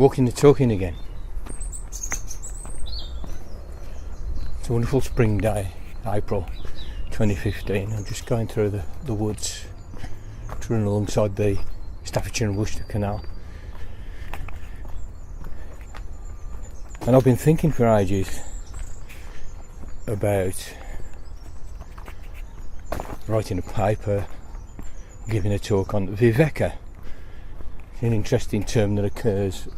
walking the talking again. It's a wonderful spring day, April 2015. I'm just going through the woods, running alongside the Staffordshire and Worcester Canal. And I've been thinking for ages about writing a paper, giving a talk on viveka. It's an interesting term that occurs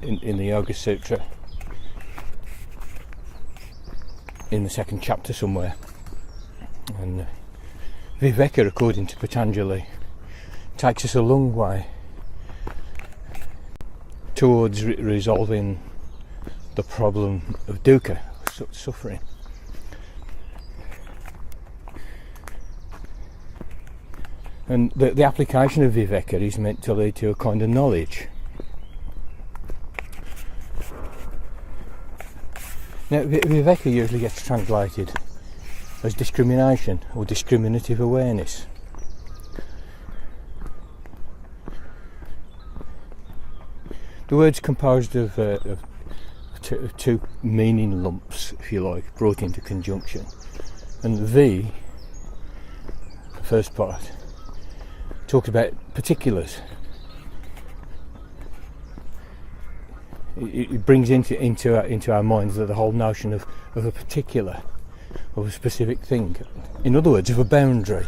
in the Yoga Sutra in the second chapter somewhere. And viveka, according to Patanjali, takes us a long way towards resolving the problem of dukkha, suffering. And the application of viveka is meant to lead to a kind of knowledge. Now, viveka usually gets translated as discrimination or discriminative awareness. The word's composed of two meaning lumps, if you like, brought into conjunction. And the first part, talked about particulars. It brings into our minds the whole notion of a particular, of a specific thing. In other words, of a boundary.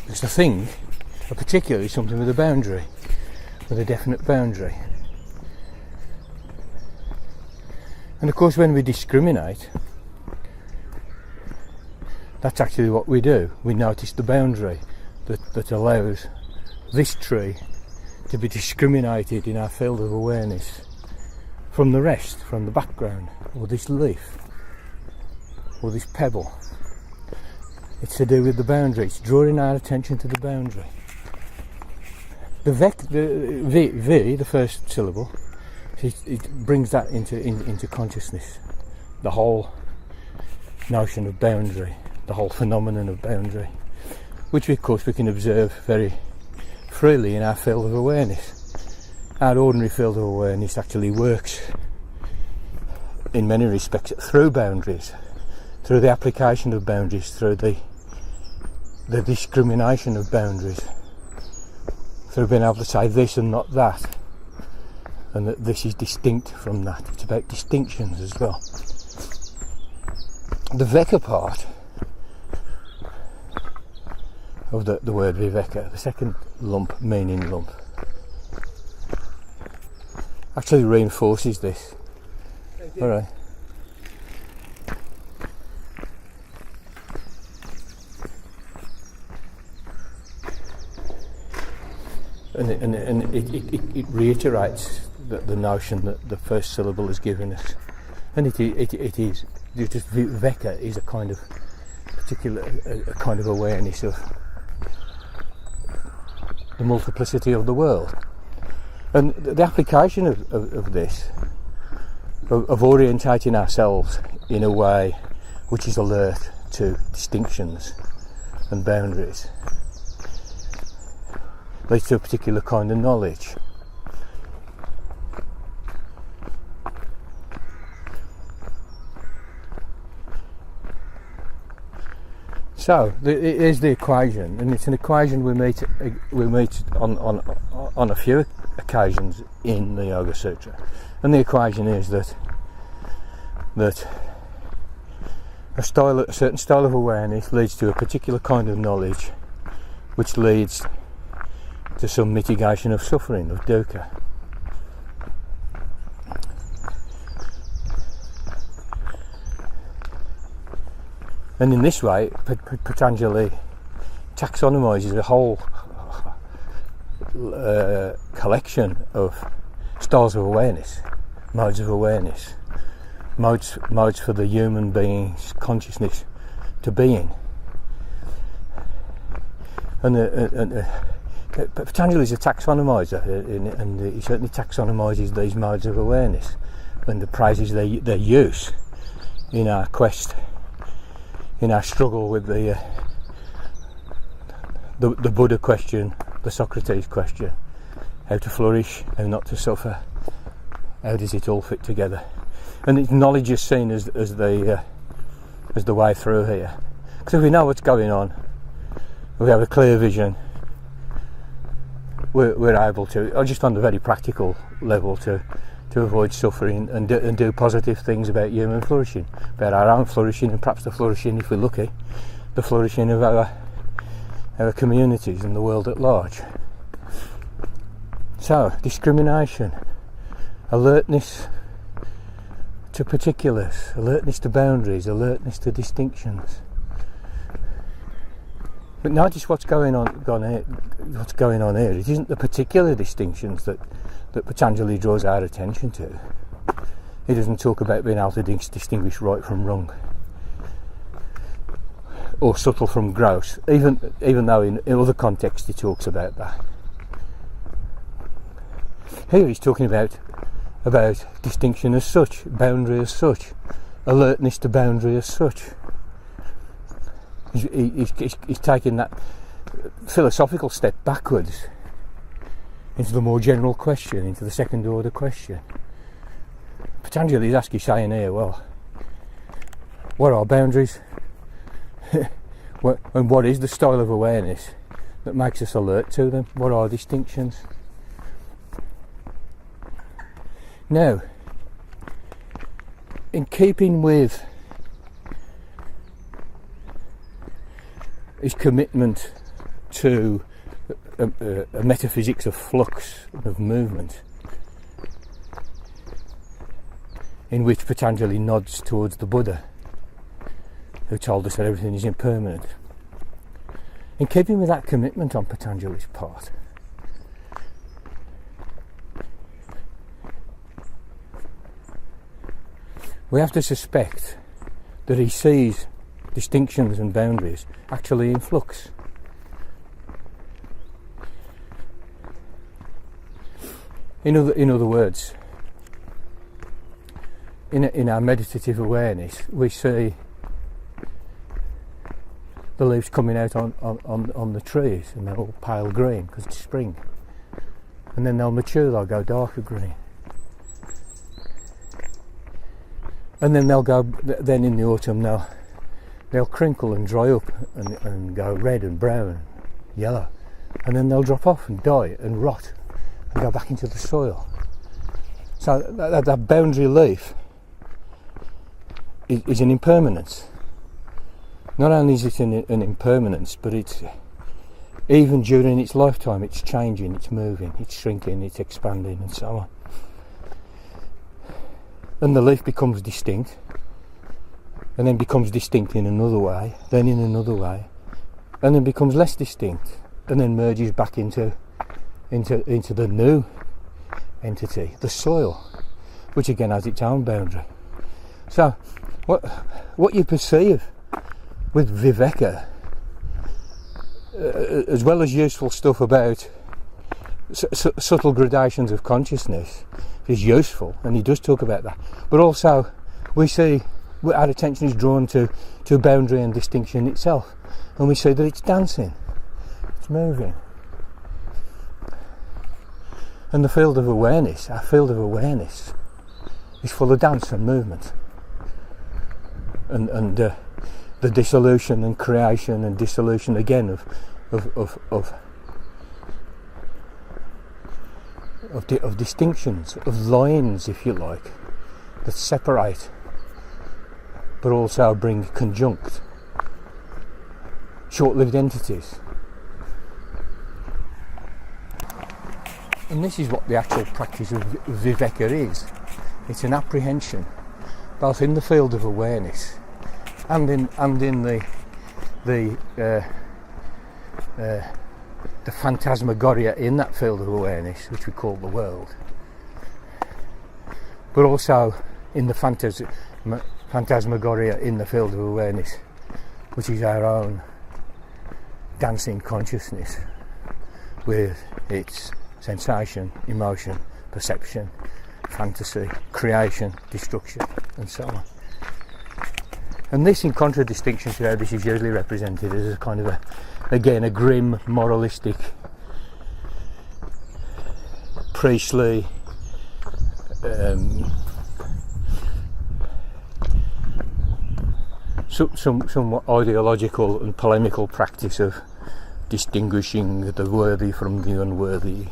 Because the thing, a particular, is something with a boundary, with a definite boundary. And of course, when we discriminate, that's actually what we do. We notice the boundary that allows this tree to be discriminated in our field of awareness from the rest, from the background, or this leaf, or this pebble. It's to do with the boundary. It's drawing our attention to the boundary. The first syllable, it brings that into consciousness. The whole notion of boundary, the whole phenomenon of boundary, which of course we can observe very freely in our field of awareness. Our ordinary field of awareness actually works in many respects through boundaries, through the application of boundaries, through the discrimination of boundaries, through being able to say this and not that, and that this is distinct from that. It's about distinctions as well. The veka part of the word viveka, the second lump, meaning lump, actually reinforces this. All right. And it reiterates the notion that the first syllable has given us, and it is just viveka is a kind of particular, a kind of awareness of the multiplicity of the world, and the application of this, of orientating ourselves in a way which is alert to distinctions and boundaries, leads to a particular kind of knowledge. So here's the equation, and it's an equation we meet on a few occasions in the Yoga Sutra. And the equation is that a certain style of awareness leads to a particular kind of knowledge, which leads to some mitigation of suffering, of dukkha. And in this way, Patanjali taxonomizes a whole collection of styles of awareness, modes of awareness, modes for the human being's consciousness to be in. And Patanjali is a taxonomizer, and he certainly taxonomizes these modes of awareness and praises their use in our quest, in our struggle with the Buddha question, the Socrates question, how to flourish, how not to suffer, how does it all fit together. And knowledge is seen as the way through here. Because if we know what's going on, we have a clear vision, we're able to, or just on the very practical level, to avoid suffering and do positive things about human flourishing, about our own flourishing, and perhaps the flourishing, if we're lucky, the flourishing of our communities and the world at large. So, discrimination, alertness to particulars, alertness to boundaries, alertness to distinctions. But notice what's going on here. It isn't the particular distinctions that Patanjali draws our attention to. He doesn't talk about being able to distinguish right from wrong, or subtle from gross, even though in other contexts he talks about that. Here he's talking about distinction as such, boundary as such, alertness to boundary as such. He's taking that philosophical step backwards into the more general question, into the second order question. Patanjali is actually saying here, well, what are boundaries? And what is the style of awareness that makes us alert to them? What are distinctions? Now, in keeping with his commitment to a metaphysics of flux, of movement, in which Patanjali nods towards the Buddha, who told us that everything is impermanent. In keeping with that commitment on Patanjali's part, we have to suspect that he sees distinctions and boundaries actually in flux. In other words, in our meditative awareness, we see the leaves coming out on the trees, and they're all pale green because it's spring, and then they'll mature, they'll go darker green, and then they'll go, then in the autumn they'll crinkle and dry up and go red and brown, yellow, and then they'll drop off and die and rot and go back into the soil. So that boundary leaf is an impermanence. Not only is it an impermanence, but it's, even during its lifetime, it's changing, it's moving, it's shrinking, it's expanding, and so on. And the leaf becomes distinct, and then becomes distinct in another way, then in another way, and then becomes less distinct, and then merges back into the new entity, the soil, which again has its own boundary. So what you perceive with viveka, as well as useful stuff about subtle gradations of consciousness, is useful, and he does talk about that. But also we see our attention is drawn to boundary and distinction itself, and we see that it's dancing, it's moving. And the field of awareness, our field of awareness, is full of dance and movement, and the dissolution and creation and dissolution again of distinctions, of lines, if you like, that separate but also bring conjunct, short-lived entities. And this is what the actual practice of viveka is. It's an apprehension, both in the field of awareness and in the phantasmagoria in that field of awareness, which we call the world, but also in the phantasmagoria in the field of awareness, which is our own dancing consciousness with its sensation, emotion, perception, fantasy, creation, destruction, and so on. And this, in contradistinction to how this is usually represented as a kind of a grim, moralistic priestly, somewhat ideological and polemical practice of distinguishing the worthy from the unworthy,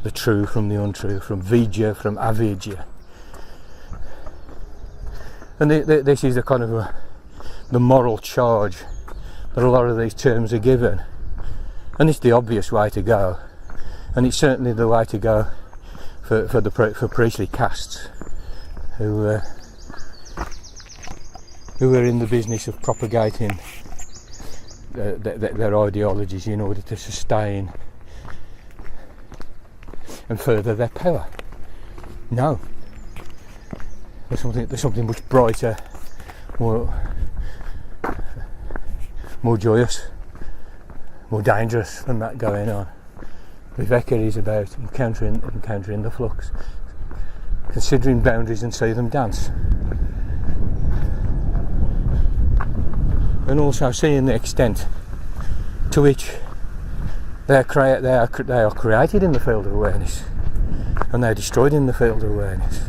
the true from the untrue, from vidya from avidya. And this is the kind of the moral charge that a lot of these terms are given, and it's the obvious way to go, and it's certainly the way to go for priestly castes who are in the business of propagating their ideologies in order to sustain and further their power. No, there's something much brighter, more joyous, more dangerous than that going on. Viveka is about encountering the flux, considering boundaries and see them dance, and also seeing the extent to which they are created in the field of awareness, and they are destroyed in the field of awareness.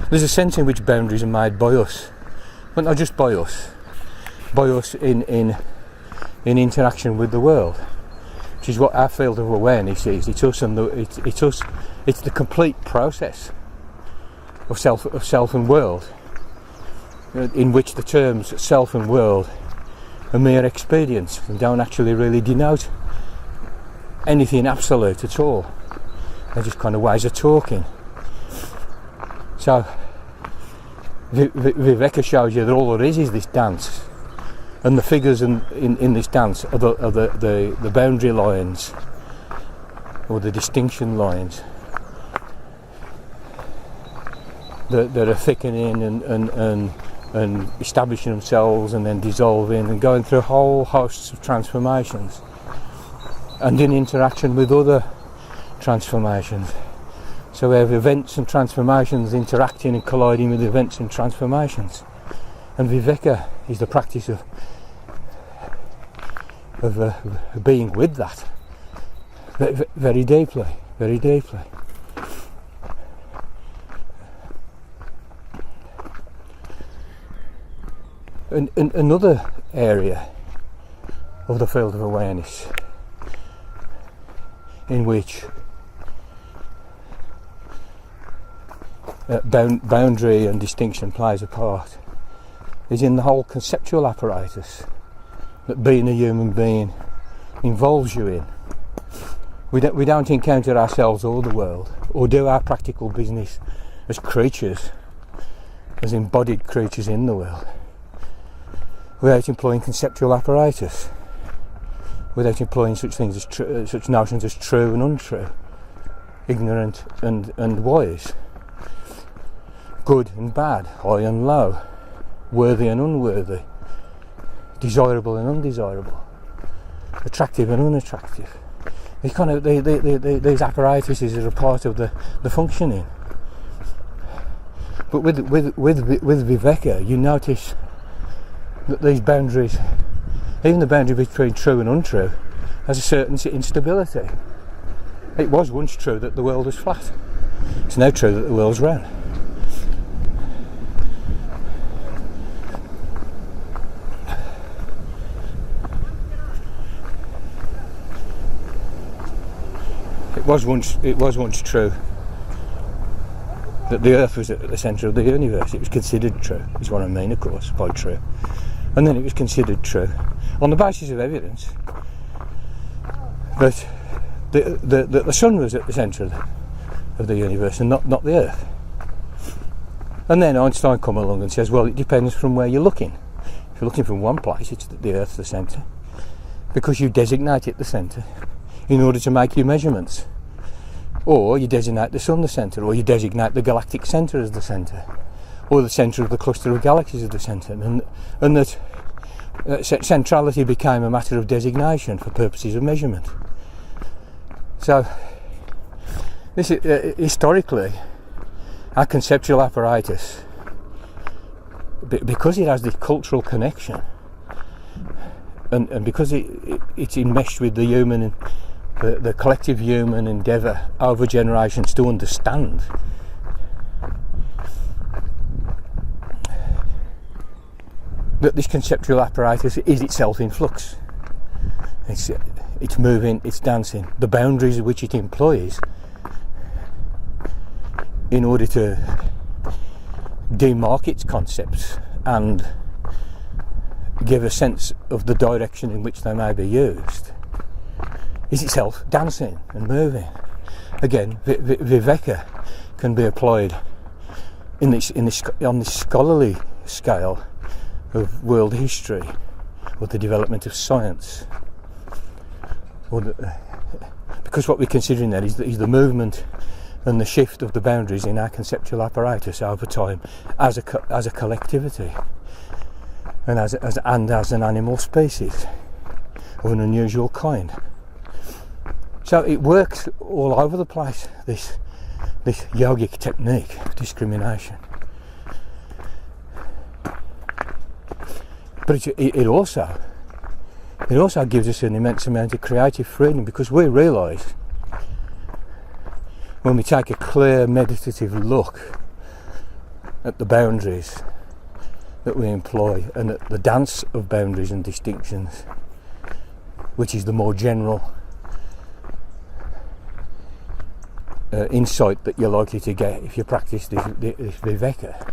There's a sense in which boundaries are made by us, but not just by us in interaction with the world, which is what our field of awareness is. It's us, and it's the complete process of self and world, in which the terms self and world are mere expedients and don't actually really denote anything absolute at all. They're just kind of ways of talking. So Viveka shows you that all there is this dance, and the figures in this dance are the boundary lines or the distinction lines that are thickening and establishing themselves and then dissolving and going through whole hosts of transformations, and in interaction with other transformations. So we have events and transformations interacting and colliding with events and transformations, and Viveka is the practice of being with that very deeply, very deeply. And another area of the field of awareness in which boundary and distinction plays a part is in the whole conceptual apparatus that being a human being involves you in. We don't encounter ourselves or the world, or do our practical business as creatures, as embodied creatures in the world, without employing conceptual apparatus, without employing such things as such notions as true and untrue, ignorant and wise, good and bad, high and low, worthy and unworthy, desirable and undesirable, attractive and unattractive. These apparatuses are a part of the functioning. But with Viveka, you notice that these boundaries, even the boundary between true and untrue, has a certain instability. It was once true that the world was flat. It's now true that the world's round. It was once true that the Earth was at the centre of the universe. It was considered true, is what I mean, of course, by true. And then it was considered true on the basis of evidence that the sun was at the centre of the universe and not the Earth. And then Einstein come along and says, well, it depends from where you're looking. If you're looking from one place, it's the Earth's the centre, because you designate it the centre in order to make your measurements. Or you designate the sun the centre, or you designate the galactic centre as the centre, or the centre of the cluster of galaxies as the centre, and that centrality became a matter of designation for purposes of measurement. So, this is, historically, our conceptual apparatus, because it has this cultural connection, and because it's enmeshed with the human the collective human endeavour over generations to understand that this conceptual apparatus is itself in flux. It's moving, it's dancing. The boundaries which it employs in order to demark its concepts and give a sense of the direction in which they may be used is itself dancing and moving. Again, viveka can be applied on this scholarly scale of world history, or the development of science, because what we're considering there is the movement and the shift of the boundaries in our conceptual apparatus over time as a collectivity and as an animal species of an unusual kind. So it works all over the place, this yogic technique of discrimination. But it also gives us an immense amount of creative freedom, because we realise when we take a clear meditative look at the boundaries that we employ and at the dance of boundaries and distinctions, which is the more general insight that you're likely to get if you practice this viveka.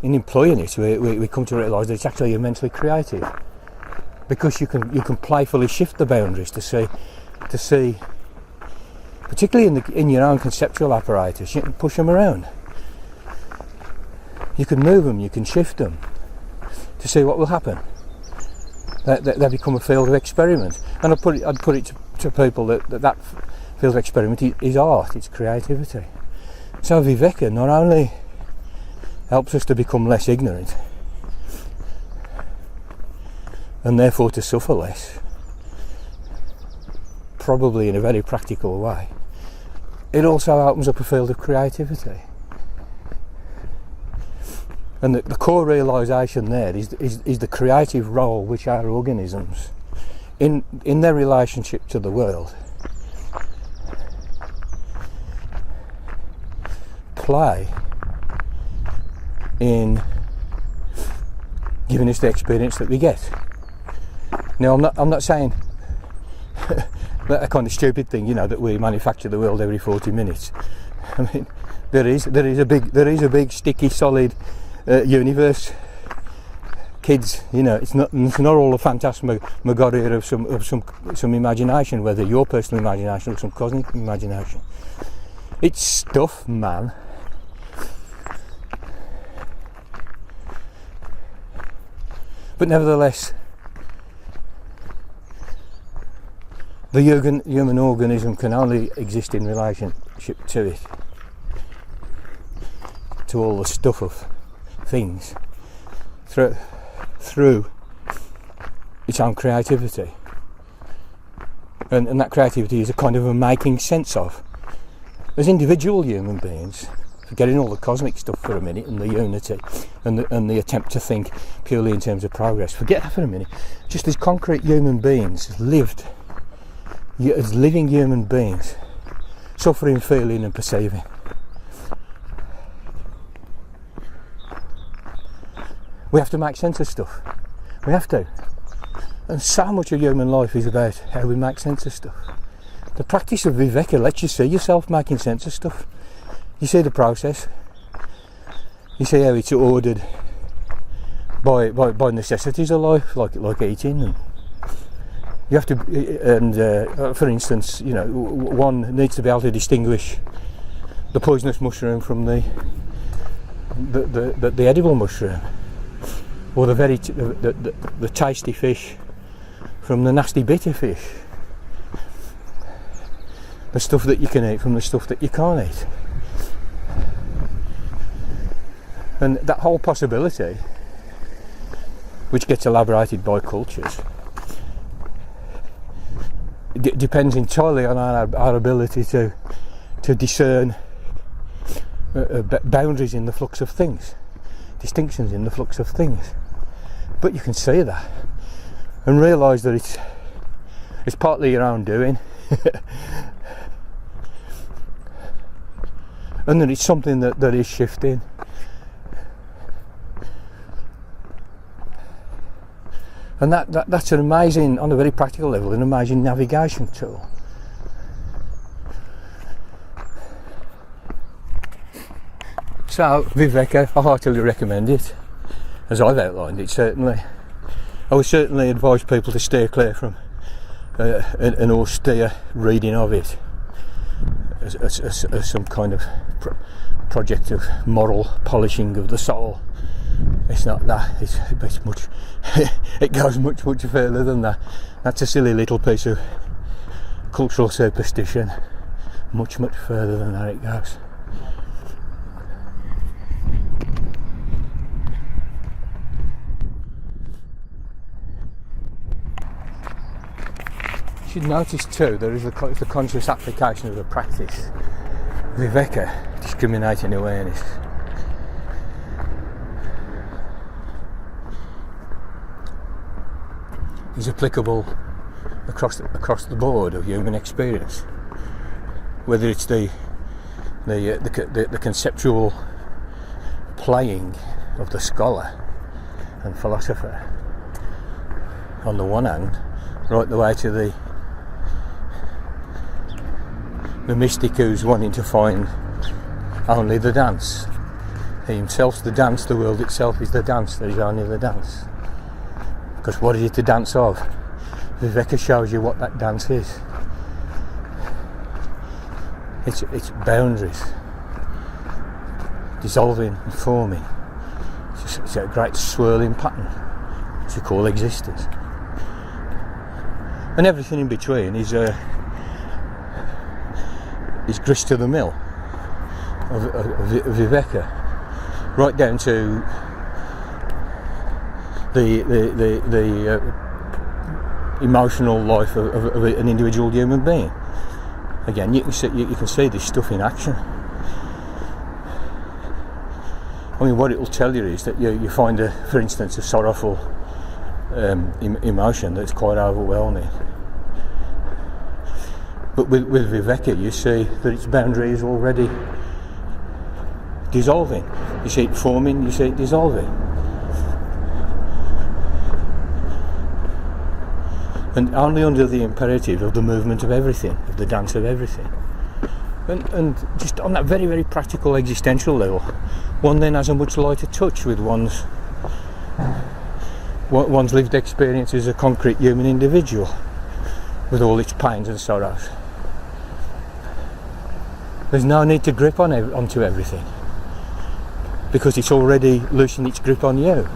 In employing it, we come to realise that it's actually immensely creative, because you can playfully shift the boundaries to see, particularly in your own conceptual apparatus, you can push them around. You can move them, you can shift them to see what will happen. They become a field of experiment, and I'd put it to people that field of experiment is art, it's creativity. So viveka not only helps us to become less ignorant and therefore to suffer less, probably in a very practical way, it also opens up a field of creativity. And the core realisation there is the creative role which our organisms, in their relationship to the world, play in giving us the experience that we get. Now, I'm not saying that kind of stupid thing, that we manufacture the world every 40 minutes. I mean, there is a big sticky solid universe, kids. It's not all a phantasmagoria of some imagination, whether your personal imagination or some cosmic imagination. It's stuff, man. But nevertheless, the human organism can only exist in relationship to it, to all the stuff of things, through its own creativity. And that creativity is a kind of a making sense of. As individual human beings, forgetting all the cosmic stuff for a minute and the unity and the attempt to think purely in terms of progress, forget that for a minute. Just as concrete human beings as living human beings, suffering, feeling and perceiving. We have to make sense of stuff. We have to. And so much of human life is about how we make sense of stuff. The practice of viveka lets you see yourself making sense of stuff. You see the process. You see how it's ordered by necessities of life, like eating, and you have to. And for instance, one needs to be able to distinguish the poisonous mushroom from the edible mushroom, or the tasty fish from the nasty bitter fish. The stuff that you can eat from the stuff that you can't eat. And that whole possibility, which gets elaborated by cultures, depends entirely on our ability to discern boundaries in the flux of things, distinctions in the flux of things. But you can see that and realise that it's partly your own doing. And that it's something that is shifting. And that's an amazing, on a very practical level, an amazing navigation tool. So, viveka, I heartily recommend it, as I've outlined it, certainly. I would certainly advise people to steer clear from an austere reading of it as some kind of project of moral polishing of the soul. It's not that. It's much. It goes much further than that. That's a silly little piece of cultural superstition. Much further than that it goes. You should notice too there is the conscious application of the practice. Viveka, discriminating awareness. Is applicable across the board of human experience, whether it's the conceptual playing of the scholar and philosopher on the one hand, right the way to the mystic who's wanting to find only the dance. He himself's the dance, the world itself is the dance, there is only the dance. Because what is it to dance of? Viveka shows you what that dance is. It's boundaries, dissolving and forming. It's a great swirling pattern, which we call existence. And everything in between is grist to the mill of viveka, right down to the emotional life of an individual human being. Again, you can see this stuff in action. I mean, what it will tell you is that you find, for instance, a sorrowful emotion that's quite overwhelming. But with viveka, you see that its boundary is already dissolving. You see it forming, you see it dissolving. And only under the imperative of the movement of everything, of the dance of everything. And just on that very, very practical existential level, one then has a much lighter touch with one's lived experience as a concrete human individual, with all its pains and sorrows. There's no need to grip onto everything, because it's already loosened its grip on you.